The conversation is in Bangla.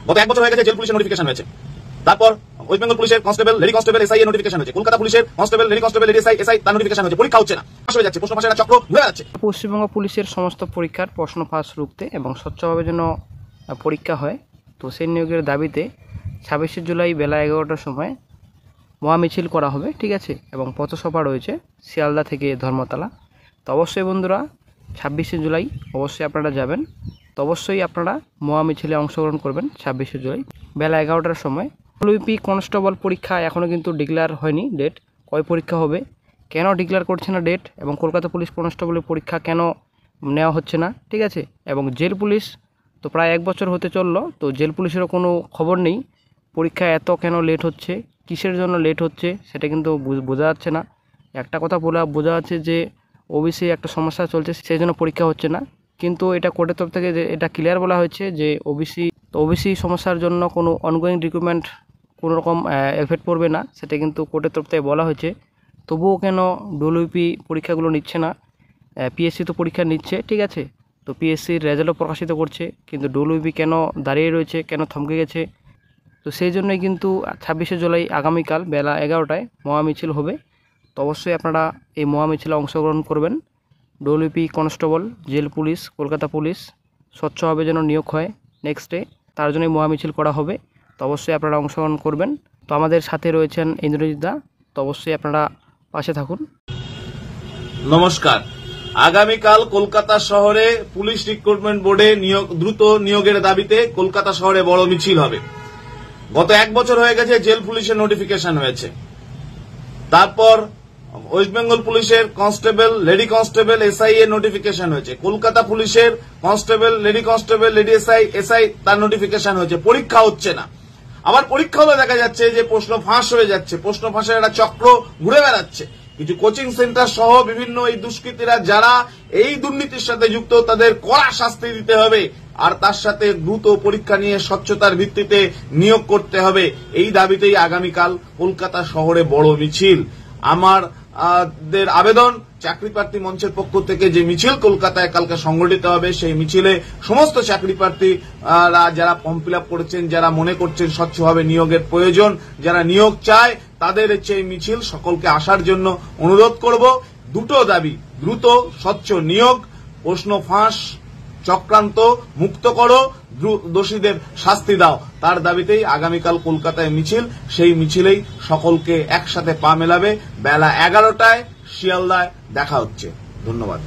গত 1 বছর হয়ে গেছে জেল পুলিশের নোটিফিকেশন হয়েছে, তারপর ওয়েস্ট বেঙ্গল পুলিশের কনস্টেবল, লেডি কনস্টেবল, এসআই এর নোটিফিকেশন হয়েছে, কলকাতা পুলিশের constable, lady constable, lady SI তার নোটিফিকেশন হয়েছে। পরীক্ষা হচ্ছে না, ফাঁস হয়ে যাচ্ছে, প্রশ্ন ফাঁসের চক্র ঘুরে যাচ্ছে। পশ্চিমবঙ্গ পুলিশের সমস্ত পরীক্ষার প্রশ্ন ফাঁস রুখতে এবং স্বচ্ছভাবে যেন পরীক্ষা হয়, তো সেই নিয়োগের দাবিতে 26শে জুলাই বেলা 11টার সময় মহামিছিল করা হবে, ঠিক আছে। এবং পথসভা রয়েছে শিয়ালদা থেকে ধর্মতলা। তো অবশ্যই বন্ধুরা 26শে জুলাই অবশ্যই আপনারা যাবেন। তো অবশ্যই আপনারা মহামিছিলে অংশগ্রহণ করবেন 26শে জুলাই বেলা 11টার সময়। ডব্লিউপি কনস্টেবল পরীক্ষা এখনও কিন্তু ডিক্লেয়ার হয়নি ডেট, কয় পরীক্ষা হবে, কেন ডিক্লেয়ার করছে না ডেট, এবং কলকাতা পুলিশ কনস্টেবলের পরীক্ষা কেন নেওয়া হচ্ছে না, ঠিক আছে। এবং জেল পুলিশ তো প্রায় 1 বছর হতে চললো, তো জেল পুলিশেরও কোনো খবর নেই। পরীক্ষা এত কেন লেট হচ্ছে, কিসের জন্য লেট হচ্ছে সেটা কিন্তু বোঝা যাচ্ছে না। একটা কথা বোঝা যাচ্ছে যে ওবিসি একটা সমস্যা চলছে, সেই জন্য পরীক্ষা হচ্ছে না। কিন্তু এটা কোর্টের তরফ থেকে যে এটা ক্লিয়ার বলা হয়েছে যে ওবিসি সমস্যার জন্য কোনো অনগোয়িং রিক্রুটমেন্ট কোনো রকম এফেক্ট পড়বে না, সেটা কিন্তু কোর্টের তরফ থেকে বলা হয়েছে। তবুও কেন ডব্লিউপি পরীক্ষাগুলো নিচ্ছে না? পিএসসি তো পরীক্ষা নিচ্ছে, ঠিক আছে, তো পিএসসির রেজাল্টও প্রকাশিত করছে, কিন্তু ডব্লিউপি কেন দাঁড়িয়ে রয়েছে, কেন থমকে গেছে? তো সেই জন্যই কিন্তু 26শে জুলাই আগামীকাল বেলা 11টায় মহামিছিল হবে। তো অবশ্যই আপনারা এই মহামিছিলে অংশগ্রহণ করবেন। WP constable, jail police, Kolkata police স্বচ্ছভাবে যেন নিয়োগ হয় নেক্সট ডে, তার জন্যই মহামিছিল করা হবে। তো অবশ্যই আপনারা অংশগ্রহণ করবেন। তো আমাদের সাথে রয়েছেন ইন্দ্রজিৎ দা, তো অবশ্যই আপনারা পাশে থাকুন। নমস্কার। আগামীকাল কলকাতা শহরে পুলিশ রিক্রুটমেন্ট বোর্ডে দ্রুত নিয়োগের দাবিতে কলকাতা শহরে বড় মিছিল হবে। গত 1 বছর হয়ে গেছে জেল পুলিশের নোটিফিকেশন হয়েছে, তারপর ওয়েস্ট বেঙ্গল পুলিশের কনস্টেবল, লেডি কনস্টেবল, এসআই এর নোটিফিকেশন হয়েছে, কলকাতা পুলিশের constable, lady constable, lady SI তার নোটিফিকেশন হয়েছে। পরীক্ষা হচ্ছে না। আবার পরীক্ষা হলে দেখা যাচ্ছে যে প্রশ্ন ফাঁস হয়ে যাচ্ছে, প্রশ্ন ফাঁসের একটা চক্র ঘুরে বেড়াচ্ছে। কিছু কোচিং সেন্টার সহ বিভিন্ন এই দুষ্কৃতীরা যারা এই দুর্নীতির সাথে যুক্ত, তাদের কড়া শাস্তি দিতে হবে, আর তার সাথে দ্রুত পরীক্ষা নিয়ে স্বচ্ছতার ভিত্তিতে নিয়োগ করতে হবে। এই দাবিতেই আগামীকাল কলকাতা শহরে বড় মিছিল। আমাদের আবেদন, চাকরি প্রার্থী মঞ্চের পক্ষ থেকে যে মিছিল কলকাতায় কালকে সংগঠিত হবে, সেই মিছিলে সমস্ত চাকরি প্রার্থীরা যারা ফর্ম ফিল আপ করেছেন, যারা মনে করছেন স্বচ্ছভাবে নিয়োগের প্রয়োজন, যারা নিয়োগ চায়, তাদের এই মিছিল সকলকে আসার জন্য অনুরোধ করব। দুটো দাবি, দ্রুত স্বচ্ছ নিয়োগ, প্রশ্ন ফাঁস চক্রান্ত মুক্ত করো, দোষীদের শাস্তি দাও, তার দাবিতেই আগামীকাল কলকাতায় মিছিল। সেই মিছিলেই সকলকে একসাথে পা মেলাবে। বেলা 11টায় শিয়ালদায় দেখা হচ্ছে। ধন্যবাদ।